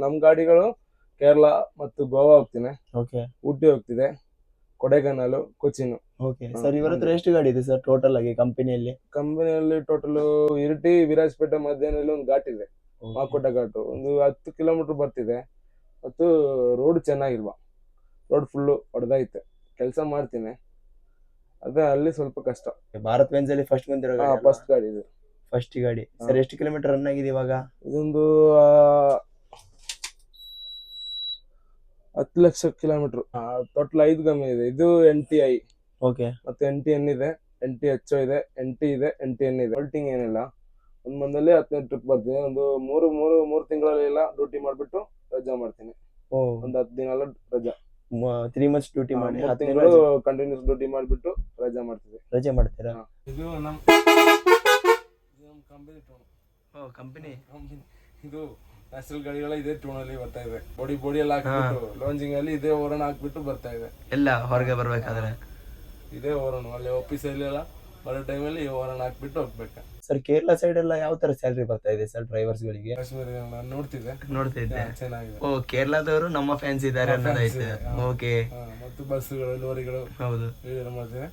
ನಮ್ ಗಾಡಿಗಳು ಕೇರಳ ಮತ್ತು ಗೋವಾ ಹೋಗ್ತೀನಿ, ಓಕೆ ಊಟಿ ಹೋಗ್ತಿದೆ, ಕೊಡೈಕನಾಲ್, ಕೊಚ್ಚಿನ್. ಓಕೆ ಸರ್, ಇವರ ಹತ್ರ ಎಷ್ಟು ಗಾಡಿ ಇದೆ ಸರ್ ಟೋಟಲ್ ಆಗಿ ಕಂಪನಿಯಲ್ಲಿ? ಕಂಪನಿಯಲ್ಲಿ ಟೋಟಲ್ ಇರಿಟಿ ವಿರಾಜಪೇಟೆ ಮಧ್ಯಾಹ್ನದಲ್ಲಿ ಒಂದು ಘಾಟ್ ಇದೆ, ಮಾಕೋಟ ಘಾಟು, ಒಂದು 10 ಕಿಲೋಮೀಟರ್ ಬರ್ತಿದೆ. ಮತ್ತು ರೋಡ್ ಚೆನ್ನಾಗಿಲ್ವಾ, ರೋಡ್ ಫುಲ್ಲು ಹೊಡೆದೈತೆ. ಕೆಲಸ ಮಾಡ್ತೀನಿ, ಅದೇ ಅಲ್ಲಿ ಸ್ವಲ್ಪ ಕಷ್ಟ. ಭಾರತ್ ಬೆಂಜ್ ಅಲ್ಲಿ ಫಸ್ಟ್ ಬಂದಿರೋ ಗಾಡಿ ಅಲ್ವಾ? ಫಸ್ಟ್ ಗಾಡಿ ಇದು. ಫಸ್ಟ್ ಗಾಡಿ ಸರ್, ಎಷ್ಟು ಕಿಲೋಮೀಟರ್ ರನ್ ಆಗಿದೆ ಇವಾಗ? ಇದೊಂದು 10 ಲಕ್ಷ ಕಿಲೋಮೀಟರ್. ಟೋಟಲ್ 5 ಗಮ್ಮಿ ಇದೆ. ಇದು NTI, ಓಕೆ, ಮತ್ತೆ NTN ಇದೆ, NTHO ಇದೆ, NT ಇದೆ, NTN ಇದೆ. ಹೋಲ್ಟಿಂಗ್ ಏನಿಲ್ಲ, ಒಂದ್ ಮಂದಲ್ಲಿ 15 ಟ್ರಿಪ್ ಬರ್ತೀನಿ. ಒಂದು ಮೂರು ತಿಂಗಳಲ್ಲಿ ಡ್ಯೂಟಿ ಮಾಡ್ಬಿಟ್ಟು ರಜಾ ಮಾಡ್ತೀನಿ. ಒಂದು 10 ದಿನ ರಜಾ, 3 ಮಂತ್ಸ್ ಡ್ಯೂಟಿ ಮಾಡಿ 10 ತಿಂಗಳು ಕಂಟಿನ್ಯೂಸ್ ಡ್ಯೂಟಿ ಮಾಡ್ಬಿಟ್ಟು ರಜಾ ಮಾಡ್ತೀವಿ. ರಜೆ ಮಾಡ್ತೀರಾ? ಇದು ನಮ್ ಕಂಪನಿ ಟೋನ್. ಕಂಪನಿ ಇದು ನ್ಯಾಷನಲ್ ಗಾಡಿಗಳ ಇದೇ ಟೋನ್ ಅಲ್ಲಿ ಬರ್ತಾ ಇದೆ. ಬೋಡಿ ಎಲ್ಲ ಹಾಕ್ಬಿಟ್ಟು ಲಾಂಚಿಂಗ್ ಅಲ್ಲಿ ಇದೇ ಓರಣ ಹಾಕ್ಬಿಟ್ಟು ಬರ್ತಾ ಇದೆ. ಎಲ್ಲ ಹೊರಗೆ ಬರ್ಬೇಕಾದ್ರೆ ಇದೇ ಓರಣ, ಅಲ್ಲಿ ಆಫೀಸ್ ಅಲ್ಲಿ ಎಲ್ಲ ಬರೋ ಟೈಮಲ್ಲಿ ಈ ಓರಣ ಹಾಕ್ಬಿಟ್ಟು ಹೋಗ್ಬೇಕು. ಸರ್, ಕೇರಳ ಸೈಡ್ ಎಲ್ಲ ಯಾವ ತರ ಸ್ಯಾಲರಿ ಬರ್ತಾ ಇದೆ ಸರ್ ಡ್ರೈವರ್ಸ್ ಗಳಿಗೆ? ಕಾಶ್ಮೀರ ನೋಡ್ತಿದ್ದೆ. ಚೆನ್ನಾಗಿದೆ. ಓ, ಕೇರಳದವರು ನಮ್ಮ ಫ್ಯಾನ್ಸ್ ಇದ್ದಾರೆ ಅನ್ನೋದೈತೆ. ಓಕೆ, ಮತ್ತು ಬಸ್ಗಳು, ಲಾರಿಗಳು ಹೌದು. ಮಾಡ್ತೇವೆ.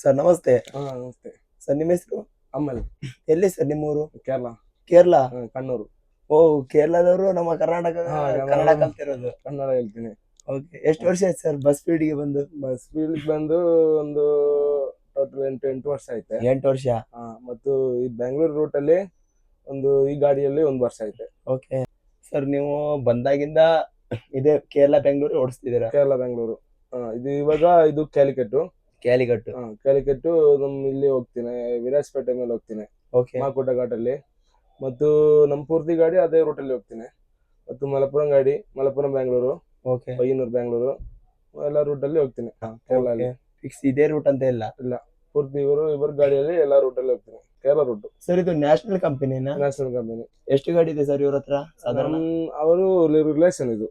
ಸರ್ ನಮಸ್ತೆ. ನಮಸ್ತೆ ಸರ್, ನಿಮ್ಮ ಹೆಸರು? ಅಮ್ಮಲ್. ಎಲ್ಲಿ ಸರ್ ನಿಮ್ಮೂರು? ಕೇರಳ. ಕೇರಳ? ಕಣ್ಣೂರು. ಓ, ಕೇರಳದವರು ನಮ್ಮ ಕರ್ನಾಟಕ ಕನ್ನಡ ಕಲ್ತಿರೋದು? ಕನ್ನಡ ಹೇಳ್ತೀನಿ. ಓಕೆ, ಎಷ್ಟು ವರ್ಷ ಆಯ್ತು ಸರ್ ಬಸ್ ಫೀಲ್ಡ್ ಗೆ ಬಂದು? ಬಸ್ ಫೀಲ್ಡ್ ಬಂದು ಒಂದು ಟೋಟಲ್ 8 ವರ್ಷ ಐತೆ. 8 ವರ್ಷ. ಮತ್ತು ಈ ಬೆಂಗಳೂರು ರೂಟ್ ಅಲ್ಲಿ ಈ ಗಾಡಿಯಲ್ಲಿ 1 ವರ್ಷ ಐತೆ. ಓಕೆ ಸರ್, ನೀವು ಬಂದಾಗಿಂದ ಇದೇ ಕೇರಳ ಬೆಂಗಳೂರು ಓಡಿಸ್ತಿದ್ದೀರಾ? ಕೇರಳ ಬೆಂಗಳೂರು. ಇದು ಇವಾಗ ಇದು ಕ್ಯಾಲಿಕಟ್ಟು. ಕ್ಯಾಲಿಕಟ್ಟು ಇಲ್ಲಿ ಹೋಗ್ತೀನಿ, ವಿರಾಜಪೇಟೆ ಮೇಲೆ ಹೋಗ್ತೀನಿ, ಮಾಕೋಟ ಘಾಟಲ್ಲಿ. ಮತ್ತು ನಮ್ಮ ಪೂರ್ತಿ ಗಾಡಿ ಅದೇ ರೂಟಲ್ಲಿ ಹೋಗ್ತೀನಿ. ಮತ್ತು ಮಲಪುರಂ ಗಾಡಿ, ಮಲಪುರಂ ಬೆಂಗಳೂರು, ಪಯ್ಯನೂರು ಬೆಂಗಳೂರು, ಎಲ್ಲ ರೂಟಲ್ಲಿ ಹೋಗ್ತೀನಿ. ಕೇರಳ ಫಿಕ್ಸ್ ಇದೇ ರೂಟ್ ಅಂತ ಇಲ್ಲ, ಪೂರ್ತಿ ಇವರು ಗಾಡಿಯಲ್ಲಿ ಎಲ್ಲ ರೂಟಲ್ಲಿ ಹೋಗ್ತೀನಿ. ಕೇರಳ ರೂಟ್. ಸರ್, ಇದು ನ್ಯಾಷನಲ್ ಕಂಪನಿನಾ? National company. ಎಷ್ಟು ಗಾಡಿ ಇದೆ ಸರ್ ಇವ್ರ ಹತ್ರ? ಅವರು ರಿಲೇಷನ್, ಇದು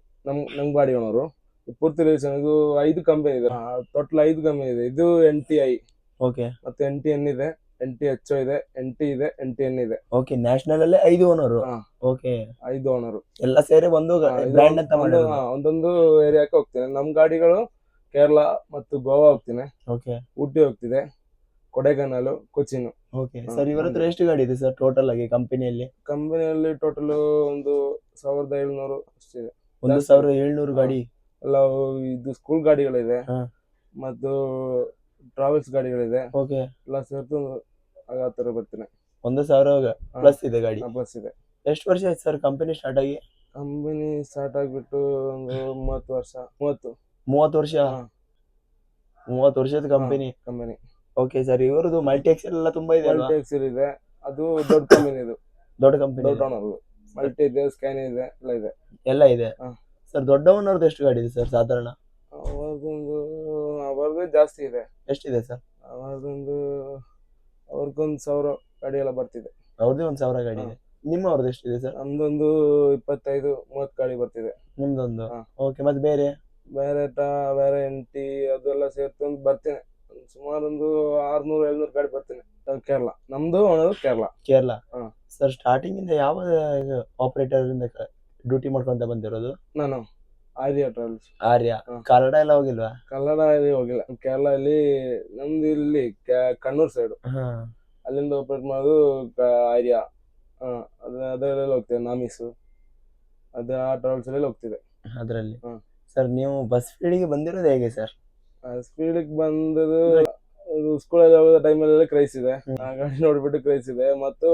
ನಮ್ ಗಾಡಿ ಓನರು, ಪೂರ್ತಿ ರಿಲೇಷನ್. ಇದು 5 ಕಂಪನಿ ಇದೆ, ಟೋಟಲ್ 5 ಕಂಪನಿ ಇದೆ. ಇದು NTI, ಮತ್ತೆ NTN ಇದೆ, NTHO ಇದೆ, NT ಇದೆ, NTN ಇದೆ. ಓಕೆ, ನ್ಯಾಷನಲ್ ಅಲ್ಲೇ 5 ಓನರು. ಓಕೆ, 5 ಓನರು ಎಲ್ಲ ಸೇರಿ ಒಂದು ಬ್ರ್ಯಾಂಡ್ ಅಂತ ಮಾಡಿ ಒಂದೊಂದು ಏರಿಯಾಕ್ಕೆ ಹೋಗ್ತೀನಿ. ನಮ್ ಗಾಡಿಗಳು ಕೇರಳ ಮತ್ತು ಗೋವಾ ಹೋಗ್ತೀನಿ, ಊಟಿ ಹೋಗ್ತಿದೆ, ಕೊಡೈಕನಾಲ್, ಕೊಚ್ಚಿನ್. ಓಕೆ ಸರ್, ಇವರ ಹತ್ರ ಎಷ್ಟು ಗಾಡಿ ಇದೆ ಸರ್ ಟೋಟಲ್ ಆಗಿ ಕಂಪನಿಯಲ್ಲಿ? ಕಂಪನಿಯಲ್ಲಿ ಟೋಟಲ್ ಒಂದು 1700 ಅಷ್ಟಿದೆ. 1700 ಗಾಡಿ ಎಲ್ಲ. ಇದು ಸ್ಕೂಲ್ ಗಾಡಿಗಳಿದೆ, ಮತ್ತು ಟ್ರಾವೆಲ್ಸ್ ಗಾಡಿಗಳಿದೆ, ಎಲ್ಲ ಸೇರ್ತು ಆ ತರ ಬರ್ತೀನಿ. 1000 ಪ್ಲಸ್ ಇದೆ ಗಾಡಿ? ಪ್ಲಸ್ ಇದೆ. ಎಷ್ಟು ವರ್ಷ ಆಯ್ತು ಸರ್ ಕಂಪನಿ ಸ್ಟಾರ್ಟ್ ಆಗಿ? ಕಂಪನಿ ಸ್ಟಾರ್ಟ್ ಆಗಿಬಿಟ್ಟು ಒಂದು 30 ವರ್ಷ. 30 ವರ್ಷ? 30 ವರ್ಷದ ಕಂಪನಿ. ಓಕೆ ಸರ್, ಇವರದು ಮಲ್ಟಿ ಎಕ್ಸೆಲ್ ಎಲ್ಲ ತುಂಬಾ ಇದೆ? ಮಲ್ಟಿ ಎಕ್ಸೆಲ್ ಇದೆ, ಅದು ದೊಡ್ಡ ಕಂಪನಿ. ಇದು ದೊಡ್ಡ ಕಂಪನಿ, ದೊಡ್ಡ ಓನರ್. ಮಲ್ಟಿ ಇದೆ, ಸ್ಕ್ಯಾನ್ ಇದೆ, ಎಲ್ಲ ಇದೆ. ಸರ್, ದೊಡ್ಡ ಓನರ್ದು ಎಷ್ಟು ಗಾಡಿ ಇದೆ ಸರ್ ಸಾಧಾರಣ? ಅವ್ರದ್ದು ಜಾಸ್ತಿ ಇದೆ. ಎಷ್ಟಿದೆ ಸರ್? ಅವ್ರದ್ದೊಂದು 1000 ಗಾಡಿ ಎಲ್ಲ ಬರ್ತಿದೆ. ಅವ್ರದ್ದು 1000 ಗಾಡಿ ಇದೆ. ನಿಮ್ಮವ್ರದ್ದು ಎಷ್ಟಿದೆ ಸರ್? ನಮ್ದೊಂದು 25-30 ಗಾಡಿ ಬರ್ತಿದೆ. ನಿಮ್ದೊಂದು? ಓಕೆ, ಮತ್ತೆ ಬೇರೆ NT ಅದೆಲ್ಲ ಸೇರ್ಕೊಂಡು ಬರ್ತೀನಿ. ಸುಮಾರು ಒಂದು 600-700 ಗಾಡಿ ಬರ್ತೀನಿ. ಕೇರಳ ನಮ್ದು ಕೇರಳ. ಸರ್ ಸ್ಟಾರ್ಟಿಂಗ್ ಇಂದ ಯಾವ ಆಪರೇಟರ್ ಇಂದ ಡ್ಯೂಟಿ ಮಾಡ್ಕೊಂತ ಬಂದಿರೋದು? ನಾನು ಆರ್ಯ ಟ್ರಾವೆಲ್ಸ್. ಆರ್ಯ. ಹಾ. ಕನ್ನಡ ಎಲ್ಲ ಹೋಗಿಲ್ವಾ? ಕನ್ನಡ ಅಲ್ಲಿ ಹೋಗಿಲ್ಲ. ಕೇರಳಲ್ಲಿ ನಮ್ದು ಇಲ್ಲಿ ಕಣ್ಣೂರ್ ಸೈಡ್, ಹಾ. ಅಲ್ಲಿಂದ ಆಪರೇಟ್ ಮಾಡೋದು ಆರ್ಯ. ಅದರಲ್ಲೆಲ್ಲ ಹೋಗ್ತೇವೆ, ನಾಮಿಸು ಅದು ಆ ಟ್ರಾವೆಲ್ಸ್ ಅಲ್ಲಿ ಹೋಗ್ತಿದೆ. ಅದ್ರಲ್ಲಿ. ಹಾ. ಸರ್ ನೀವು ಬಸ್ ಫೀಲ್ಡ್ಗೆ ಬಂದಿರೋದು ಹೇಗೆ ಸರ್? ಸ್ಪೀಡಿಗೆ ಬಂದದು ಸ್ಕೂಲಲ್ಲಿ ಹೋಗೋ ಟೈಮಲ್ಲಿ ಕ್ರೈಸ್ ಇದೆ. ಆ ಗಾಡಿ ನೋಡ್ಬಿಟ್ಟು ಕ್ರೈಸ್ ಇದೆ. ಮತ್ತು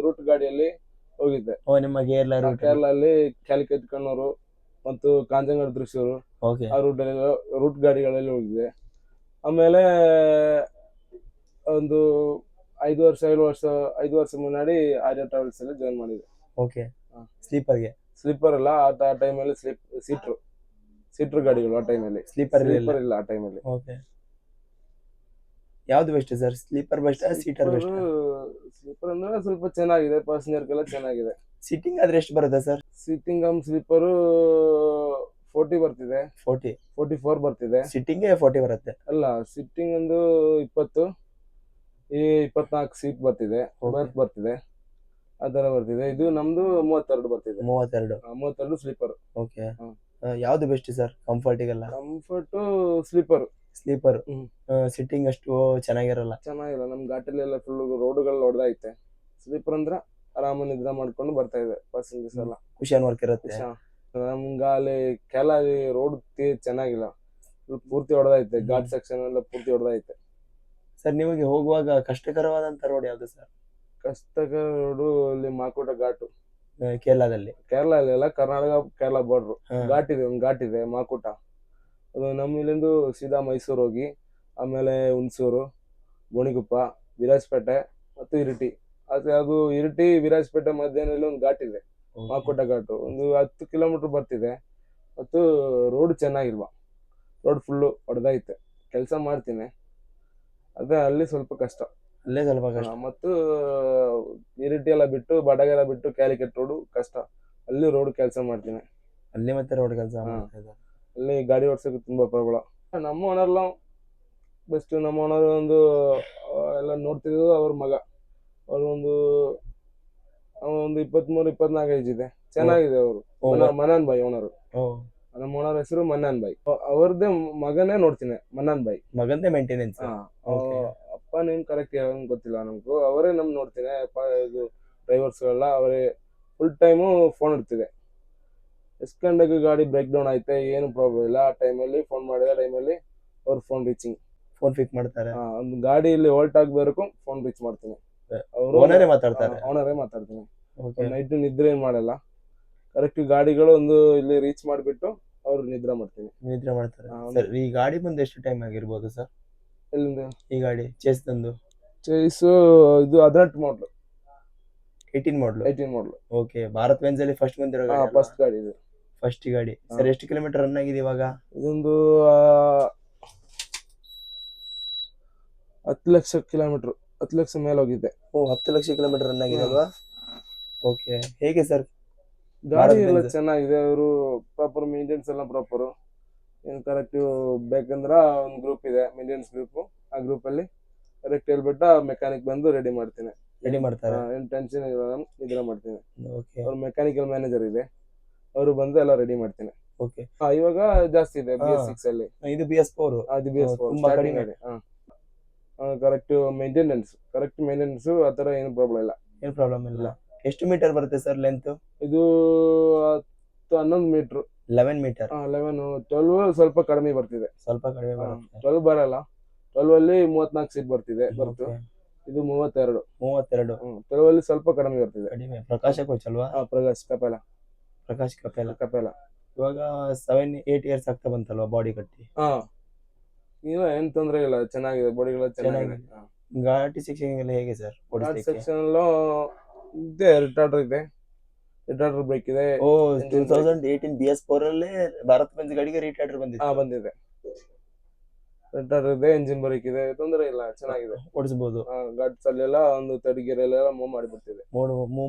ರೂಟ್ ಗಾಡಿಯಲ್ಲಿ ಹೋಗಿದ್ದೆ. ಓ ನಿಮ್ಮ ಕೇರಳ ರೂಟ್. ಕೇರಳಲ್ಲಿ ಕ್ಯಾಲಿಕಟ್ ಕಣ್ಣೂರು ಮತ್ತು ಕಾಂಜಂಗಾಡ್ ತೃಶ್ಶೂರು ಓಕೆ. ಆ ರೂಟ್ ಗಾಡಿಗಳಲ್ಲಿ ಹೋಗಿದ್ದೆ. ಆಮೇಲೆ ಒಂದು 5 ವರ್ಷ ಮುನ್ನಾಡಿ ಆರ್ಯ ಟ್ರಾವೆಲ್ಸ್ ಅಲ್ಲಿ ಜಾಯ್ನ್ ಮಾಡಿದೆ. ಓಕೆ. ಸ್ಲೀಪರ್ಗೆ? ಸ್ಲೀಪರ್ ಅಲ್ಲ, ಆ ಟೈಮಲ್ಲಿ ಸೀಟ್ರ್ ಗಾಡಿಗಳು. ಆ ಟೈಮಲ್ಲಿ ಸ್ಲೀಪರ್ ಇಲ್ಲ ಆ ಟೈಮಲ್ಲಿ. ಓಕೆ. ಯಾವ್ದು best sir, sleeper best seater best? Sleeper ಅಂದ್ರೆ ಸ್ವಲ್ಪ ಚೆನ್ನಾಗಿದೆ, ಪ್ಯಾಸೆಂಜರ್ಗೆಲ್ಲ ಚೆನ್ನಾಗಿದೆ. ಸಿಟ್ಟಿಂಗ್ ಆದ್ರೆ ಎಷ್ಟು ಬರುತ್ತೆ ಸರ್? ಸಿಟ್ಟಿಂಗ್ ಸ್ಲೀಪರು 40 ಬರ್ತಿದೆ, 44 ಬರ್ತಿದೆ. ಸಿಟ್ಟಿಂಗ್ 40 ಬರುತ್ತೆ? ಅಲ್ಲ, ಸಿಟ್ಟಿಂಗ್ ಒಂದು 20, 24 ಸೀಟ್ ಬರ್ತಿದೆ, ಬರ್ತ್ ಬರ್ತಿದೆ, ಆ ತರ ಬರ್ತಿದೆ. ಇದು ನಮ್ದು 32 ಬರ್ತಿದೆ. 32 ಸ್ಲೀಪರ್. ಓಕೆ. ಯಾವ್ದು ಬೆಸ್ಟ್ ಸರ್ ಕಂಫರ್ಟಿಗೆಲ್ಲ? Comfort sleeper. ಸಿಟ್ಟಿಂಗ್ ಅಷ್ಟು ಚೆನ್ನಾಗಿರಲ್ಲ. ನಮ್ ಘಾಟಲ್ಲಿ ಎಲ್ಲ ಫುಲ್ ರೋಡ್ಗಳು ಹೊಡೆದೈತೆ. ಸ್ಲೀಪರ್ ಅಂದ್ರೆ ಆರಾಮ ನಿದ್ರೆ ಮಾಡ್ಕೊಂಡು ಬರ್ತಾ ಇದೆ ಪ್ಯಾಸೆಂಜರ್ಸ್ ಎಲ್ಲ. ಕುಶನ್ ವರ್ಕ್ ಇರುತ್ತೆ. ನಮ್ಗೆ ಅಲ್ಲಿ ಕೆಳಗೆ ರೋಡ್ ಚೆನ್ನಾಗಿಲ್ಲ, ಪೂರ್ತಿ ಹೊಡೆದೈತೆ. ಘಾಟ್ ಸೆಕ್ಷನ್ ಎಲ್ಲ ಪೂರ್ತಿ ಹೊಡೆದೈತೆ. ಸರ್ ನಿಮಗೆ ಹೋಗುವಾಗ ಕಷ್ಟಕರವಾದಂತ ರೋಡ್ ಯಾವ್ದು ಸರ್? ಕಷ್ಟಕರ ರೋಡು ಅಲ್ಲಿ ಮಾಕೋಟ ಘಾಟು. ಕೇರಳದಲ್ಲಿ? ಕೇರಳ ಅಲ್ಲ, ಕರ್ನಾಟಕ ಕೇರಳ ಬಾರ್ಡ್ರು. ಒಂದು ಘಾಟ್ ಇದೆ ಮಾಕೋಟ. ಅದು ನಮ್ಮ ಇಲ್ಲಿಂದ ಸೀದಾ ಮೈಸೂರು ಹೋಗಿ, ಆಮೇಲೆ ಹುಣಸೂರು, ಗೋಣಿಗುಪ್ಪ, ವಿರಾಜಪೇಟೆ ಮತ್ತು ಇರಿಟಿ. ಅದು ಇರಿಟಿ ವಿರಾಜಪೇಟೆ ಮಧ್ಯದಲ್ಲಿ ಒಂದು ಘಾಟ್ ಇದೆ, ಮಾಕೋಟ ಘಾಟು. ಒಂದು 10 ಕಿಲೋಮೀಟರ್ ಬರ್ತಿದೆ. ಮತ್ತು ರೋಡ್ ಚೆನ್ನಾಗಿಲ್ವ, ರೋಡ್ ಫುಲ್ಲು ಹೊಡೆದೈತೆ. ಕೆಲಸ ಮಾಡ್ತೀನಿ, ಅದೇ ಅಲ್ಲಿ ಸ್ವಲ್ಪ ಕಷ್ಟ. ಅಲ್ಲೇ ಸ್ವಲ್ಪ ಕಷ್ಟ. ಮತ್ತು ಇರಿಟಿ ಎಲ್ಲ ಬಿಟ್ಟು, ಬಡಗೆಲ್ಲ ಬಿಟ್ಟು ಕ್ಯಾಲಿಕಟ್ ರೋಡು ಕಷ್ಟ. ಅಲ್ಲಿ ರೋಡ್ ಕೆಲಸ ಮಾಡ್ತೀನಿ. ಅಲ್ಲಿ ಮತ್ತೆ ರೋಡ್ ಕೆಲಸ? ಅಲ್ಲಿ ಗಾಡಿ ಓಡಿಸೋಕೆ ತುಂಬಾ ಪ್ರಾಬ್ಲಮ್. ನಮ್ಮ ಓನರ್ಲ ಬೆಸ್ಟ್. ನಮ್ಮ ಓನರ್ ಒಂದು ಎಲ್ಲ ನೋಡ್ತಿದ್ರು, ಅವ್ರ ಮಗ. ಅವ್ರು ಒಂದು 23-24 ಏಜ್ ಇದೆ, ಚೆನ್ನಾಗಿದೆ. ಅವರು ಮನಾನ್ ಬಾಯ್ ಓನರು. ನಮ್ಮ ಓನರ್ ಹೆಸರು ಮನ್ನಾನ್ ಬಾಯ್. ಅವ್ರದ್ದೇ ಮಗನೇ ನೋಡ್ತೀನಿ, ಮನ್ನಾನ್ ಬಾಯ್. ಮಗಂದೇ ಮೇಂಟೆನೆನ್ಸ್? ಅಪ್ಪ ನೇಮ್ ಕರೆಕ್ಟ್ ಗೊತ್ತಿಲ್ಲ ನಮಗೂ. ಅವರೇ ನಮ್ ನೋಡ್ತೀನಿ. ಇದು ಡ್ರೈವರ್ಸ್ಗಳೆಲ್ಲ ಅವರೇ ಫುಲ್ ಟೈಮು ಫೋನ್ ಇಡ್ತಿದೆ. ಎಷ್ಟು ಗಂಟೆಗೆ ಗಾಡಿ ಬ್ರೇಕ್ ಡೌನ್ ಐತೆ, ಏನು ಪ್ರಾಬ್ಲಮ್ ಇಲ್ಲ, ಆ ಟೈಮಲ್ಲಿ ಫೋನ್ ಮಾಡಿದ ಟೈಮಲ್ಲಿ ಅವ್ರು ಫೋನ್ ಪಿಕ್ ಮಾಡ್ತಾರೆ. ಒಂದು ಗಾಡಿ ಇಲ್ಲಿ ಹೋಲ್ಟ್ ಆಗ್ಬೇಕು, ಫೋನ್ ರೀಚ್ ಮಾಡ್ತೀನಿ. ಓನರೇ ಮಾತಾಡ್ತಾರೆ? ಓನರೇ ಮಾತಾಡ್ತೀನಿ. ನೈಟ್ ನಿದ್ರೆ ಏನ್ ಮಾಡಲ್ಲ, ಕರೆಕ್ಟ್ ಗಾಡಿಗಳು ಒಂದು ಇಲ್ಲಿ ರೀಚ್ ಮಾಡಿಬಿಟ್ಟು ಅವ್ರು ನಿದ್ರೆ ಮಾಡ್ತಾರೆ. ಸರ್ ಈ ಗಾಡಿ ಬಂದು ಎಷ್ಟು ಟೈಮ್ ಆಗಿರ್ಬೋದು ಸರ್? ಎಲ್ಲಿಂದ ಈ ಗಾಡಿ ಚೇಸ್ ತಂದು? ಚೇಸ್ ಇದು 18 ಮಾಡಲು. 18 ಮಾಡಲು. ಓಕೆ. ಭಾರತ್ ಬೆಂಜ್ ಅಲ್ಲಿ ಫಸ್ಟ್ ಬಂದಿರೋ ಗಾಡಿ? ಫಸ್ಟ್ ಗಾಡಿ ಇದು. ಫಸ್ಟ್ ಗಾಡಿ. ಸರ್ ಎಷ್ಟು ಕಿಲೋಮೀಟರ್ ರನ್ ಆಗಿದೆ ಇವಾಗ? ಇದೊಂದು 10 ಲಕ್ಷ ಕಿಲೋಮೀಟರ್, 10 ಲಕ್ಷ ಮೇಲೆ ಹೋಗಿದೆ. 10 ಲಕ್ಷ ಕಿಲೋಮೀಟರ್ ರನ್ ಆಗಿದೆ ಅಲ್ವಾ? ಓಕೆ. ಹೇಗೆ ಸರ್ ಗಾಡಿ ಎಲ್ಲ ಚೆನ್ನಾಗಿದೆ. ಅವರು ಪ್ರಾಪರ್ ಮೇಂಟೆನೆನ್ಸ್ ಎಲ್ಲ ಪ್ರಾಪರ್. ಏನು ಕರೆಕ್ಟ್ ಬೇಕಂದ್ರ ಒಂದು ಗ್ರೂಪ್ ಇದೆ, ಮೇಂಟೆನೆನ್ಸ್ ಗ್ರೂಪ್. ಆ ಗ್ರೂಪ್ ಅಲ್ಲಿ ಕರೆಕ್ಟ್ ಹೇಳ್ಬಿಟ್ಟು ಮೆಕ್ಯಾನಿಕ್ ಬಂದು ರೆಡಿ ಮಾಡ್ತಾರೆ. ಏನು ಟೆನ್ಷನ್ ಇಲ್ಲ, ನಿದ್ರೆ ಮಾಡ್ತೀನಿ. ಅವ್ರ ಮೆಕ್ಯಾನಿಕಲ್ ಮ್ಯಾನೇಜರ್ ಇದೆ, ಅವರು ಬಂದು ಎಲ್ಲ ರೆಡಿ ಮಾಡ್ತೀನಿ. ಓಕೆ. ಇವಾಗ ಜಾಸ್ತಿ ಇದೆ BS6 ಅಲ್ಲಿ. ಇದು BS4. ಅದು BS4 ತುಂಬಾ ಕಡಿಮೆ. ಕರೆಕ್ಟ್ ಮೇಂಟೆನೆನ್ಸ್ ಆ ತರ ಏನು ಪ್ರಾಬ್ಲಮ್ ಇಲ್ಲ. ಎಷ್ಟು ಮೀಟರ್ ಬರುತ್ತೆ ಸರ್ ಲೆಂತ್? ಇದು 11 ಮೀಟರ್. 11 ಮೀಟರ್? 12 ಸ್ವಲ್ಪ ಕಡಿಮೆ ಬರ್ತಿದೆ. 12 ಬರಲ್ಲ. 12 ಅಲ್ಲಿ 34 ಸೀಟ್ ಬರ್ತಿದೆ. ಇದು 32. 12 ಅಲ್ಲಿ ಸ್ವಲ್ಪ ಕಡಿಮೆ ಬರ್ತಿದೆ. ಪ್ರಕಾಶ್ ಕೋಚ್ ಅಲ್ವಾ? ಪ್ರಕಾಶ್ ಕಪೇಲ. ಇವಾಗ 7-8 ಇಯರ್ಸ್ ಆಗ್ತಾ ಬಂತಲ್ವಾ ಬಾಡಿ ಕಟ್ಟಿ? ಏನ್ ತೊಂದ್ರೆ ಇಲ್ಲ, ಚೆನ್ನಾಗಿದೆ, ಬಾಡಿಗಳು ಚೆನ್ನಾಗಿದೆ. ಘಾಟಿ ಸೆಕ್ಷನ್ ಎಲ್ಲ ಹೇಗೆ ಸರ್? ಘಾಟ್ ಸೆಕ್ಷನ್ ಇದೆ, ರಿಟಾರ್ಡರ್ ಬ್ರೇಕ್ ಇದೆ. 2018 BS4 ಅಲ್ಲೇ ಭಾರತ್ ಬೆಂಜ್ ಗಾಡಿಗೆ ರಿಟಾರ್ಡರ್ ಬಂದಿದೆ. ರಿಟಾರ್ಡರ್ ಇದೆ, ಎಂಜಿನ್ ಬ್ರೇಕ್ ಇದೆ, ತೊಂದರೆ ಇಲ್ಲ, ಚೆನ್ನಾಗಿದೆ, ಓಡಿಸಬಹುದು. ಘಾಟ್ಸ್ ಅಲ್ಲೆಲ್ಲ ಒಂದು 30 ಗೇರ್ ಎಲ್ಲ ಮೂವ್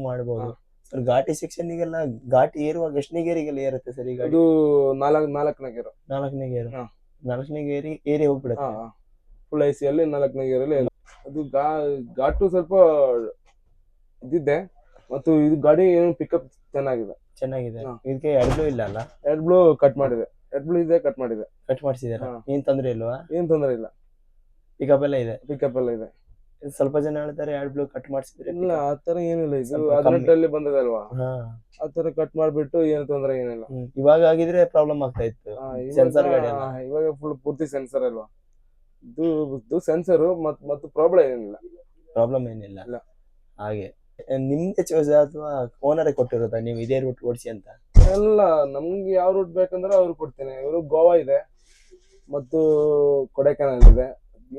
ಮಾಡಬಹುದು. ಸರ್ ಘಾಟಿ ಸೆಕ್ಷನ್ ಗೆಲ್ಲ ಘಾಟಿ ಏರುವಾಗ ಎಷ್ಟನೇ ಗೇರಿಗೆಲ್ಲ ಏರುತ್ತೆ ಸರ್ ಈಗ? ಅದು 4ನೇ ಗೇರ್. 4ನೇ ಗೇರಿ ಏರಿ ಹೋಗ್ಬಿಡುತ್ತೆ. ಫುಲ್ IC ಅಲ್ಲಿ 4ನೇ ಗೇರಲ್ಲಿ. ಅದು ಘಾಟು ಸ್ವಲ್ಪ ಇದ್ದಿದ್ದೆ, ಮತ್ತು ಇದು ಗಾಡಿ ಏನು ಪಿಕಪ್ ಚೆನ್ನಾಗಿದೆ. ಹಾ. ಇದಕ್ಕೆ ಎಡ್ಬ್ಲೂ ಇಲ್ಲ ಅಲ್ಲ? ಎಡ್ ಬ್ಲೂ ಕಟ್ ಮಾಡಿದೆ, ಎಡ್ ಬ್ಲೂ ಇದೆ, ಕಟ್ ಮಾಡಿದೆ. ಕಟ್ ಮಾಡಿಸಿದಾರ? ಹಾ. ಏನ್ ತೊಂದ್ರೆ ಇಲ್ವಾ? ಏನ್ ತೊಂದರೆ ಇಲ್ಲ, ಪಿಕಪ್ ಎಲ್ಲ ಇದೆ? ಪಿಕಪ್ ಎಲ್ಲ ಇದೆ. ಸ್ವಲ್ಪ ಜನ ಹೇಳ್ತಾರೆ ಎಡ್ ಬ್ಲೂ ಕಟ್ ಮಾಡಿಸಿದ್ರೆ. ಇಲ್ಲ ಆತರ ಏನಿಲ್ಲ, ಇದು ಸ್ವಲ್ಪ 18 ಬಂದಿದೆ ಅಲ್ವಾ, ಹಾ. ಆತರ ಕಟ್ ಮಾಡ್ಬಿಟ್ಟು ಏನು ತೊಂದರೆ ಏನಿಲ್ಲ. ಇವಾಗ ಆಗಿದ್ರೆ ಪ್ರಾಬ್ಲಮ್ ಆಗ್ತಾ ಇತ್ತು. ಸೆನ್ಸರ್ ಗಾಡಿ ಅಲ್ಲ? ಇವಾಗ ಫುಲ್ ಪೂರ್ತಿ ಸೆನ್ಸರ್ ಅಲ್ವಾ, ಇದು ಸೆನ್ಸರ್ ಮತ್ತು ಪ್ರಾಬ್ಲಮ್ ಏನಿಲ್ಲ. ಪ್ರಾಬ್ಲಮ್ ಏನಿಲ್ಲ ಇಲ್ಲ. ಹಾಗೆ ನಿಮ್ಗೆ ಚೂಸ್ ಅಥವಾ ಓನರೇ ಕೊಟ್ಟಿರೋದಾ ನೀವು ಇದೇ ರೂಟ್ ಓಡಿಸಿ ಅಂತ? ಎಲ್ಲ ನಮ್ಗೆ ಯಾವ ರೂಟ್ ಬೇಕಂದ್ರೆ ಅವ್ರು ಕೊಡ್ತೇನೆ. ಇವರು ಗೋವಾ ಇದೆ ಮತ್ತು ಕೊಡೈಕೆನಾಲ್ ಇದೆ.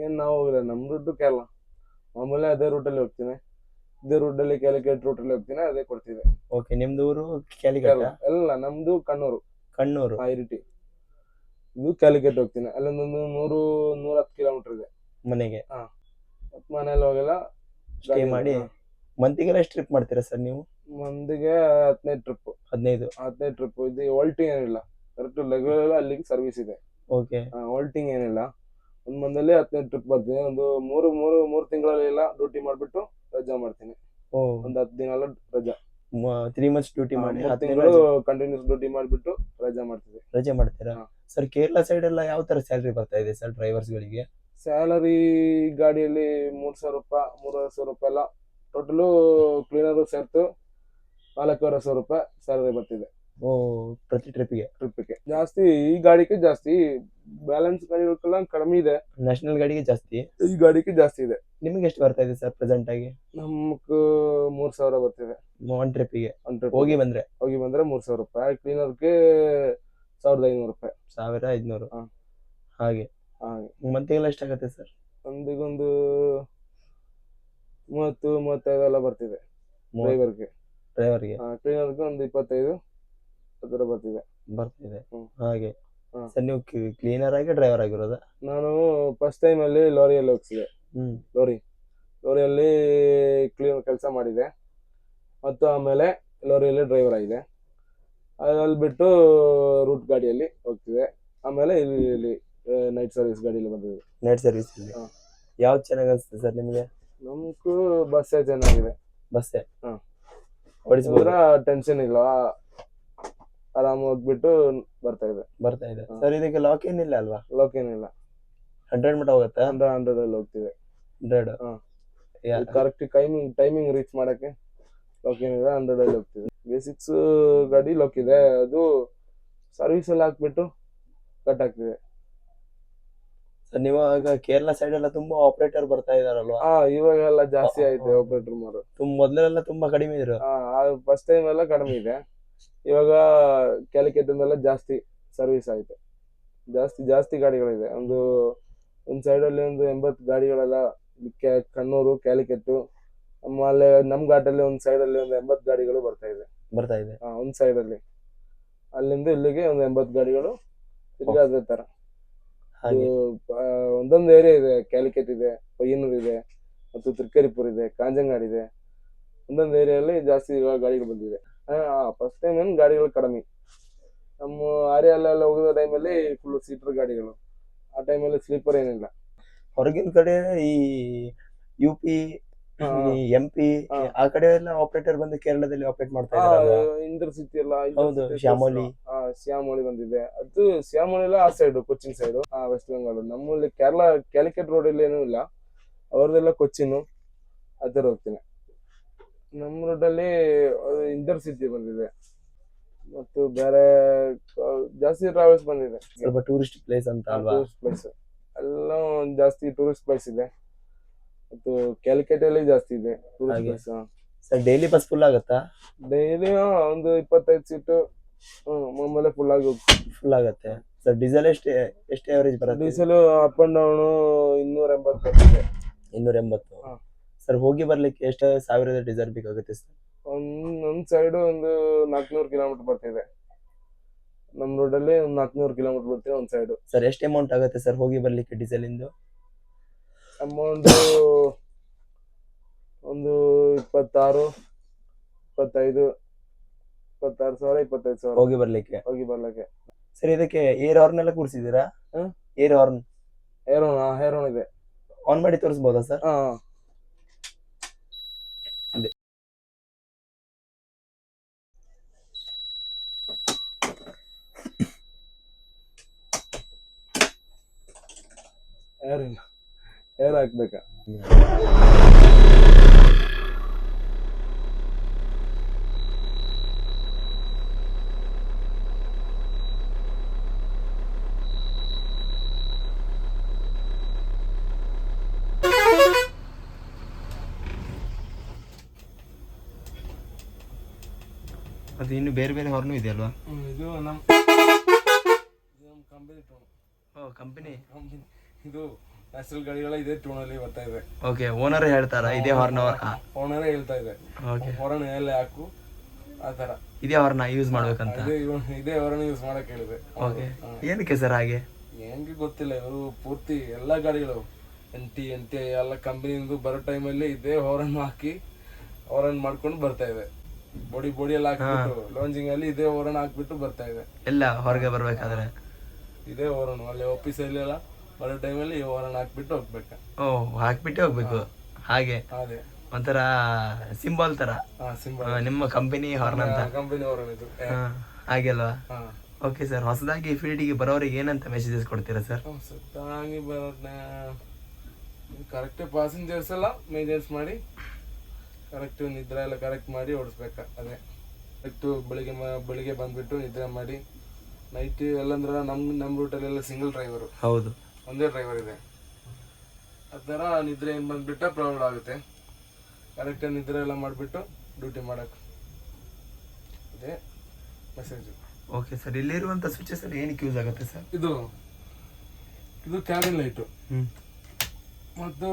ಏನ್ ನಾವು ಹೋಗಿಲ್ಲ, ನಮ್ ರೂಟ್ ಕೇರಳ. ಮಾಮೂಲಿ ಅದೇ ರೂಟಲ್ಲಿ ಹೋಗ್ತೀನಿ, ಇದೇ ರೂಟಲ್ಲಿ ಕ್ಯಾಲಿಕಟ್ ರೂಟಲ್ಲಿ ಹೋಗ್ತೀನಿ, ಅದೇ ಕೊಡ್ತೀವಿ. ಓಕೆ, ನಿಮ್ದು ಊರು ಕ್ಯಾಲಿಕಟ್? ಎಲ್ಲ ನಮ್ದು ಕಣ್ಣೂರು. ಕಣ್ಣೂರು ಇರಿಟಿ. ಇದು ಕ್ಯಾಲಿಕಟ್ ಹೋಗ್ತೀನಿ, ಅಲ್ಲೊಂದೊಂದು 110 ಕಿಲೋಮೀಟರ್ ಇದೆ ಮನೆಗೆ. ಮನೇಲಿ ಹೋಗಲ್ಲ, ಸ್ಟೇ ಮಾಡಿ. ಮಂತಿಗೆಲ್ಲ ಎಷ್ಟು ಟ್ರಿಪ್ ಮಾಡ್ತೀರಾ ಸರ್ ನೀವು? ಮಂದಿಗೆ 15 ಟ್ರಿಪ್. 15 ಟ್ರಿಪ್. ಇದು ವಾಲ್ಟಿಂಗ್ ಏನಿಲ್ಲ, ಕರೆಕ್ಟ್ ರೆಗ್ಯುಲರ್ ಅಲ್ಲಿಗೆ ಸರ್ವಿಸ್ ಇದೆ. ಓಕೆ. ವಾಲ್ಟಿಂಗ್ ಏನಿಲ್ಲ. ಒಂದ್ ಮಂದಲ್ಲಿ 15 ಟ್ರಿಪ್ ಬರ್ತೀನಿ. ಒಂದು ಮೂರು ತಿಂಗಳಲ್ಲೆಲ್ಲ ಡ್ಯೂಟಿ ಮಾಡ್ಬಿಟ್ಟು ರಜಾ ಮಾಡ್ತೀನಿ. ಒಂದು 10 ದಿನ ರಜಾ. 3 months ಡ್ಯೂಟಿ ಮಾಡಿ 3 10 ತಿಂಗಳು ಕಂಟಿನ್ಯೂಸ್ ಡ್ಯೂಟಿ ಮಾಡ್ಬಿಟ್ಟು ರಜಾ ಮಾಡ್ತೀವಿ. ರಜೆ ಮಾಡ್ತೀರಾ? ಸರ್ ಕೇರಳ ಸೈಡ್ ಎಲ್ಲ ಯಾವ ತರ ಸ್ಯಾಲರಿ ಬರ್ತಾ ಇದೆ ಸರ್ ಡ್ರೈವರ್ಸ್ ಗಳಿಗೆ? ಸ್ಯಾಲರಿ ಗಾಡಿಯಲ್ಲಿ 3,000 ರೂಪಾಯಿ, 3,500 ರೂಪಾಯಿ ಎಲ್ಲ ಟೋಟಲು ಕ್ಲೀನರ್ ಸೇರ್ತು 4,500 ರೂಪಾಯಿ ಸ್ಯಾಲರಿ ಬರ್ತಿದೆ. ಪ್ರತಿ ಟ್ರಿಪ್ಗೆ? ಜಾಸ್ತಿ ಈ ಗಾಡಿಗೆ ಜಾಸ್ತಿ, ಬ್ಯಾಲೆನ್ಸ್ ಗಾಡಿಗಳ ಕಡಿಮೆ ಇದೆ. ನ್ಯಾಷನಲ್ ಗಾಡಿಗೆ ಜಾಸ್ತಿ, ಈ ಗಾಡಿಗೆ ಜಾಸ್ತಿ ಇದೆ. ನಿಮಗೆ ಎಷ್ಟು ಬರ್ತಾ ಇದೆ ಸರ್ ಪ್ರೆಸೆಂಟ್ ಆಗಿ? ನಮ್ಗೆ 3,000 ಬರ್ತಿದೆ ಒನ್ ಟ್ರಿಪ್ಗೆ. ಹೋಗಿ ಬಂದ್ರೆ 3,000 ರೂಪಾಯಿ, ಕ್ಲೀನರ್ಗೆ 1,500 ರೂಪಾಯಿ. 1,500. ಹಾಗೆ ಮಂತಿಗೆಲ್ಲ ಎಷ್ಟಾಗತ್ತೆ ಸರ್? ಒಂದಿಗೊಂದು 30-35 ಎಲ್ಲ ಬರ್ತಿದೆ ಡ್ರೈವರ್ಗೆ. ಕ್ಲೀನರ್ಗೆ ಒಂದು 25 ಅದರ ಬರ್ತಿದೆ. ಹಾಗೆ ಸರ್ ನೀವು ಕ್ಲೀನರ್ ಆಗಿ ಡ್ರೈವರ್ ಆಗಿರೋದ? ನಾನು ಫಸ್ಟ್ ಟೈಮ್ ಅಲ್ಲಿ ಲಾರಿಯಲ್ಲಿ ಹೋಗ್ಸಿದೆ. ಲಾರಿಯಲ್ಲಿ ಕ್ಲೀನರ್ ಕೆಲಸ ಮಾಡಿದೆ, ಮತ್ತು ಆಮೇಲೆ ಲಾರಿಯಲ್ಲಿ ಡ್ರೈವರ್ ಆಗಿದೆ. ಅಲ್ಲಿ ಬಿಟ್ಟು ರೂಟ್ ಗಾಡಿಯಲ್ಲಿ ಹೋಗ್ತಿದೆ. ಆಮೇಲೆ ಇಲ್ಲಿ ನೈಟ್ ಸರ್ವಿಸ್ ಗಾಡಿಯಲ್ಲಿ ಬಂದಿದೆ. ನೈಟ್ ಸರ್ವಿಸ್ ಯಾವ್ದು ಚೆನ್ನಾಗಿ ಅನ್ಸುತ್ತೆ ಸರ್ ನಿಮಗೆ? ನಮ್ಗೂ ಬಸ್ಸೇ ಚೆನ್ನಾಗಿದೆ. ಬಸ್ಸೇ ಓಡಿಸಿದ್ರೆ ಟೆನ್ಷನ್ ಇಲ್ಲ, ಆರಾಮ ಹೋಗ್ಬಿಟ್ಟು ಬರ್ತಾ ಇದೆ. ಸರ್ ಇದಕ್ಕೆ ಲಾಕ್ ಏನಿಲ್ಲ ಅಲ್ವಾ? ಲಾಕ್ ಏನಿಲ್ಲ. 100 ಮೀಟರ್ ಹೋಗುತ್ತೆ? 100 ಅಲ್ಲಿ ಹೋಗ್ತಿದೆ. 100 ಕರೆಕ್ಟ್ ಟೈಮಿಂಗ್ ರೀಚ್ ಮಾಡಕ್ಕೆ ಲಾಕ್ ಏನಿಲ್ಲ, 100 ಅಲ್ಲಿ ಹೋಗ್ತಿದೆ. ಬೇಸಿಕ್ಸ್ ಗಾಡಿ ಲಾಕ್ ಇದೆ, ಅದು ಸರ್ವಿಸ್ ಅಲ್ಲಿ ಹಾಕ್ಬಿಟ್ಟು ಕಟ್ ಆಗ್ತಿದೆ. ಸರ್ ನೀವು ಈಗ ಕೇರಳ ಸೈಡ್ ಎಲ್ಲ ತುಂಬಾ ಆಪರೇಟರ್ ಬರ್ತಾ ಇದಾರಲ್ವಾ? ಇವಾಗೆಲ್ಲ ಜಾಸ್ತಿ ಆಯ್ತು ಆಪರೇಟರ್ ಮಾರು. ಮೊದಲೆಲ್ಲ ತುಂಬಾ ಕಡಿಮೆ ಇದ್ರು. ಫಸ್ಟ್ ಟೈಮ್ ಎಲ್ಲ ಕಡಿಮೆ ಇದೆ. ಇವಾಗ ಕ್ಯಾಲಿಕಟ್ ಎಲ್ಲ ಜಾಸ್ತಿ ಸರ್ವಿಸ್ ಆಯ್ತು. ಜಾಸ್ತಿ ಗಾಡಿಗಳಿದೆ. ಒಂದ್ ಸೈಡ್ ಅಲ್ಲಿ ಒಂದು 80 ಗಾಡಿಗಳೆಲ್ಲ ಕಣ್ಣೂರು ಕ್ಯಾಲಿಕಟ್. ಆಮೇಲೆ ನಮ್ ಘಾಟಲ್ಲಿ ಒಂದ್ ಸೈಡ್ ಅಲ್ಲಿ ಒಂದು 80 ಗಾಡಿಗಳು ಬರ್ತಾ ಇದೆ. ಒಂದ್ ಸೈಡ್ ಅಲ್ಲಿ ಅಲ್ಲಿಂದ ಇಲ್ಲಿಗೆ ಒಂದು 80 ಗಾಡಿಗಳು ತಿರ್ಗಾ ಅದೇ ತರ. ಒಂದೊಂದು ಏರಿಯಾ ಇದೆ, ಕ್ಯಾಲಿಕಟ್ ಇದೆ, ಪಯ್ಯನೂರ್ ಇದೆ, ಮತ್ತು ತಿರ್ಕರಿಪುರ್ ಇದೆ, ಕಾಂಜಂಗಾಡ್ ಇದೆ. ಒಂದೊಂದು ಏರಿಯಲ್ಲಿ ಜಾಸ್ತಿ ಗಾಡಿಗಳು ಬಂದಿದೆ. ಫಸ್ಟ್ ಟೈಮ್ ಏನು ಗಾಡಿಗಳು ಕಡಿಮೆ. ನಮ್ಮ ಆರ್ಯಲ್ಲೆಲ್ಲ ಹೋಗಿರೋ ಟೈಮಲ್ಲಿ ಫುಲ್ ಸೀಟರ್ ಗಾಡಿಗಳು, ಆ ಟೈಮಲ್ಲಿ ಸ್ಲೀಪರ್ ಏನಿಲ್ಲ. ಹೊರಗಿನ ಕಡೆ ಈ UP, MP ಆ ಕಡೆ ಎಲ್ಲ ಆಪರೇಟರ್ ಬಂದು ಕೇರಳದಲ್ಲಿ ಆಪರೇಟ್ ಮಾಡ್ತಾ ಇದ್ದಾರೆ. ಇಂಟರ್ಸಿಟಿ ಎಲ್ಲ, ಶ್ಯಾಮೋಳಿ ಬಂದಿದೆ. ಅದು ಶ್ಯಾಮೋಳಿ ಎಲ್ಲ ಆ ಸೈಡ್, ಕೊಚ್ಚಿನ್ ಸೈಡ್, ವೆಸ್ಟ್ ಬೆಂಗಾಲ್. ನಮ್ಮಲ್ಲಿ ಕೇರಳ ಕ್ಯಾಲಿಕಟ್ ರೋಡ್ ಅಲ್ಲಿ ಏನೂ ಇಲ್ಲ, ಅವ್ರದೆಲ್ಲ ಕೊಚ್ಚಿನ್ ಆ ತರ ಹೋಗ್ತೀನಿ. ನಮ್ಮ ರೋಡಲ್ಲಿ ಇಂಟರ್ಸಿಟಿ ಬಂದಿದೆ, ಮತ್ತು ಬೇರೆ ಜಾಸ್ತಿ ಟ್ರಾವೆಲ್ಸ್ ಬಂದಿದೆ. ಸ್ವಲ್ಪ ಟೂರಿಸ್ಟ್ ಪ್ಲೇಸ್ ಅಂತ ಅಲ್ವಾ? ಟೂರಿಸ್ಟ್ ಪ್ಲೇಸ್ ಎಲ್ಲ ಜಾಸ್ತಿ ಟೂರಿಸ್ಟ್ ಪ್ಲೇಸ್ ಇದೆ, ಮತ್ತು ಕ್ಯಾಲಿಕಟ್ ಅಲ್ಲಿ ಜಾಸ್ತಿ ಇದೆ tourist place. Sir daily bus full ಆಗುತ್ತಾ? ಡೈಲಿ ಒಂದು 25 ಸೀಟು ಮಾಮೂಲಿ ಫುಲ್ ಆಗುತ್ತೆ. ಸರ್ ಡೀಸೆಲ್ ಎಷ್ಟು ಅವರೇಜ್ ಬರುತ್ತೆ? ಡೀಸೆಲ್ ಅಪ್ ಅಂಡ್ ಡೌನ್ 280 ಬರ್ತದೆ. 280. ಸರ್ ಹೋಗಿ ಬರ್ಲಿಕ್ಕೆ ಎಷ್ಟು ಸಾವಿರದ ಡೀಸೆಲ್ ಬೇಕಾಗುತ್ತೆ ಸರ್? ಒಂದ್ ಸೈಡ್ ಒಂದು 400 ಕಿಲೋಮೀಟರ್ ಬರ್ತಿದೆ. ನಮ್ ರೋಡಲ್ಲಿ 400 ಕಿಲೋಮೀಟರ್ ಬರ್ತಿದೆ ಒಂದ್ ಸೈಡ್. ಸರ್ ಎಷ್ಟು ಅಮೌಂಟ್ ಆಗುತ್ತೆ ಸರ್ ಹೋಗಿ ಬರ್ಲಿಕ್ಕೆ ಡೀಸೆಲ್ ಇಂದು? ಅಮೌಂಟ್ ಒಂದು 26, 25, 26,000, 25,000 ಹೋಗಿ ಬರ್ಲಿಕ್ಕೆ. ಸರ್ ಇದಕ್ಕೆ ಏರ್ ಹಾರ್ನ್ ಎಲ್ಲ ಕೂರಿಸಿದೀರಾ? ಏರ್ ಹಾರ್ನ್ ಇದೆ, ಆನ್ ಮಾಡಿ ತೋರಿಸಬಹುದಾ ಸರ್? ಯಾರಿಲ್ಲ, ಏರ್ ಹಾಕ್ಬೇಕಾ? ಅದು ಇನ್ನು ಬೇರೆ ಬೇರೆ ಹಾರ್ನು ಇದೆಯಲ್ವಾ? ಇದು ನಮ್ಮ ಕಂಪನಿ ಟೋನ್. ಓ ಕಂಪನಿ. ಇದು ನ್ಯಾಷನಲ್ ಗಾಡಿಗಳ ಇದೇ ಟೋನಲ್ಲಿ ಬರ್ತಾ ಇದೆ. ಓಕೆ, ಓನರ್ ಹೇಳ್ತಾರ ಇದೇ ಹಾರ್ನ್? ಓನರೇ ಹೇಳ್ತಾ ಇದೆ ಹಾರ್ನ್ ಎಲ್ಲ ಹಾಕು ಆ ತರ. ಇದೇ ಹಾರ್ನ್ ಯೂಸ್ ಮಾಡ್ಬೇಕಂತ? ಇದೇ ಹಾರ್ನ್ ಯೂಸ್ ಮಾಡಕ್ ಹೇಳಿದೆ. ಓಕೆ, ಏನಕ್ಕೆ ಸರ್ ಹಾಗೆ? ಹೆಂಗೆ ಗೊತ್ತಿಲ್ಲ, ಇವರು ಪೂರ್ತಿ ಎಲ್ಲಾ ಗಾಡಿಗಳು NT ಎಲ್ಲ ಕಂಪನಿಯಿಂದ ಬರೋ ಟೈಮಲ್ಲಿ ಇದೇ ಹಾರ್ನ್ ಹಾಕಿ ಹಾರ್ನ್ ಮಾಡ್ಕೊಂಡು ಬರ್ತಾ ಇದೆ. ಬೋಡಿ ಎಲ್ಲ ಹಾಕ್ಬಿಟ್ಟು ಲಾಂಚಿಂಗ್ ಅಲ್ಲಿ ಇದೇ ಹಾರ್ನ್ ಹಾಕ್ಬಿಟ್ಟು ಬರ್ತಾ ಇದೆ. ಎಲ್ಲ ಹೊರಗೆ ಬರ್ಬೇಕಾದ್ರೆ ಇದೇ ಹಾರ್ನ್ ಅಲ್ಲಿ ಆಫೀಸ್ ಅಲ್ಲಿ ಎಲ್ಲ ಬರೋ ಟೈಮಲ್ಲಿ ಈ ಹಾರ್ನ್ ಹಾಕ್ಬಿಟ್ಟು ಹೋಗ್ಬೇಕು. ಓ, ಹಾಕ್ಬಿಟ್ಟೆ ಹೋಗ್ಬೇಕು. ಹಾಗೆ ಅದೇ ಒಂಥರ ಸಿಂಬಲ್ ತರ ನಿಮ್ಮ ಕಂಪನಿ ಹಾರ್ನ್ ಅಂತ. ಕಂಪನಿ ಹಾರ್ನ್ ಇದು. ಹಾಗೆ ಅಲ್ವಾ? ಓಕೆ ಸರ್, ಹೊಸದಾಗಿ ಫೀಲ್ಡಿಗೆ ಬರೋರಿಗೆ ಏನಂತ ಮೆಸೇಜಸ್ ಕೊಡ್ತೀರಾ ಸರ್? ಹೊಸದಾಗಿ ಬರೋದನ್ನ ಕರೆಕ್ಟ್ ಪ್ಯಾಸೆಂಜರ್ಸ್ ಎಲ್ಲ ಮೇಂಟೆನ್ಸ್ ಮಾಡಿ ಕರೆಕ್ಟ್ ನಿದ್ರೆ ಎಲ್ಲ ಕರೆಕ್ಟ್ ಮಾಡಿ ಓಡಿಸ್ಬೇಕ. ಅದೇ ಕರೆಕ್ಟ್ ಬೆಳಿಗ್ಗೆ ಬಂದ್ಬಿಟ್ಟು ನಿದ್ರೆ ಮಾಡಿ ನೈಟ್ ಎಲ್ಲಂದ್ರೆ ನಮ್ಮ ರೂಟಲ್ಲೆಲ್ಲ ಸಿಂಗಲ್ ಡ್ರೈವರು. ಹೌದು, ಒಂದೇ ಡ್ರೈವರ್ ಇದೆ. ಆ ಥರ ನಿದ್ರೆ ಏನು ಬಂದ್ಬಿಟ್ರೆ ಪ್ರಾಬ್ಲಮ್ ಆಗುತ್ತೆ. ಕರೆಕ್ಟಾಗಿ ನಿದ್ರೆ ಎಲ್ಲ ಮಾಡಿಬಿಟ್ಟು ಡ್ಯೂಟಿ ಮಾಡೋಕೆ ಅದೇ ಮೆಸೇಜು. ಓಕೆ ಸರ್, ಇಲ್ಲಿರುವಂಥ ಸ್ವಿಚಸ್ ಎಲ್ಲ ಏನಕ್ಕೆ ಯೂಸ್ ಆಗುತ್ತೆ ಸರ್? ಇದು ಕ್ಯಾಬಿನ್ ಲೈಟು ಮತ್ತು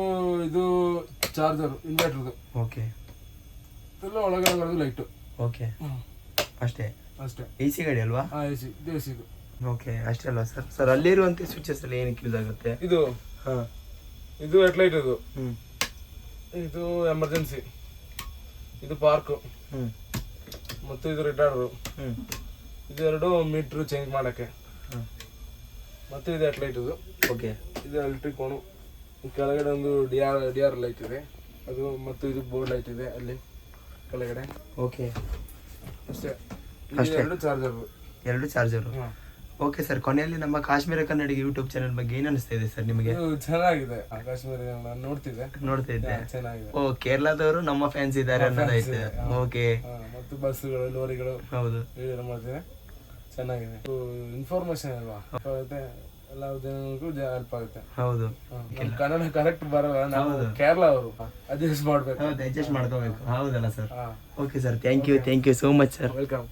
ಇದು ಚಾರ್ಜರು ಇನ್ವರ್ಟರ್ದು. ಓಕೆ, ಎಲ್ಲ ಒಳಗಡೆ ಬರೋದು ಲೈಟು. ಓಕೆ, ಅಷ್ಟೇ. AC ಗಾಡಿ ಅಲ್ವಾ? AC ಇದು. ಓಕೆ, ಅಷ್ಟೇ ಅಲ್ವಾ ಸರ್? ಸರ್, ಅಲ್ಲಿರುವಂಥ ಸ್ವಿಚಸ್ ಎಲ್ಲ ಏನಕ್ಕೆ ಯೂಸ್ ಆಗುತ್ತೆ? ಇದು ಹೆಡ್ಲೈಟ್, ಇದು ಎಮರ್ಜೆನ್ಸಿ, ಇದು ಪಾರ್ಕು ಮತ್ತು ಇದು ರಿಟಾರ್ಡರು. ಇದು ಎರಡು ಮೀಟ್ರು ಚೇಂಜ್ ಮಾಡೋಕ್ಕೆ. ಮತ್ತು ಇದು ಹೆಡ್ಲೈಟ್ ಇದು. ಓಕೆ, ಇದು ಎಲೆಕ್ಟ್ರಿಕ್ ಕೋಣು. ಕೆಳಗಡೆ ಒಂದು ಡಿ ಆರ್ ಲೈಟ್ ಇದೆ ಅದು, ಮತ್ತು ಇದು ಬೋರ್ಡ್ ಲೈಟ್ ಇದೆ ಅಲ್ಲಿ ಕೆಳಗಡೆ. ಓಕೆ, ಅಷ್ಟೇ. ಅಷ್ಟೇ. ಎರಡು ಚಾರ್ಜರು. ಓಕೆ ಸರ್, ಕೊನೆಯಲ್ಲಿ ನಮ್ಮ ಕಾಶ್ಮೀರ ಕನ್ನಡಿಗ ಯೂಟ್ಯೂಬ್ ಚಾನೆಲ್ ಬಗ್ಗೆ ಏನು ಅನಿಸ್ತಾ ಇದೆ ಸರ್ ನಿಮಗೆ? ಚೆನ್ನಾಗಿದೆ. ಕಾಶ್ಮೀರ ನೋಡ್ತಾ ಇದ್ದೆ. ಚೆನ್ನಾಗಿದೆ. ಓ, ಕೇರಳದವರು ನಮ್ಮ ಫ್ಯಾನ್ಸ್ ಇದ್ದಾರೆ ಅನ್ನೋದೈತೆ. ಓಕೆ, ಮತ್ತು ಬಸ್ಸುಗಳು, ಲಾರಿಗಳು. ಹೌದು, ಮಾಡ್ತಿದೆ. ಚೆನ್ನಾಗಿದೆ. ಇನ್ಫಾರ್ಮೇಶನ್ ಅಲ್ವಾ, ಎಲ್ಲ ಜನರಿಗೂ ಹೆಲ್ಪ್ ಆಗುತ್ತೆ. ಹೌದು, ಕನ್ನಡ ಕರೆಕ್ಟ್ ಬರಲ್ಲ, ನಾವು ಕೇರಳ ಅವರು ಅಡ್ಜಸ್ಟ್ ಮಾಡ್ಬೇಕು. ಅಡ್ಜಸ್ಟ್ ಮಾಡ್ಕೋಬೇಕು. ಹೌದಲ್ಲ sir? Okay sir, thank you so much sir. Welcome.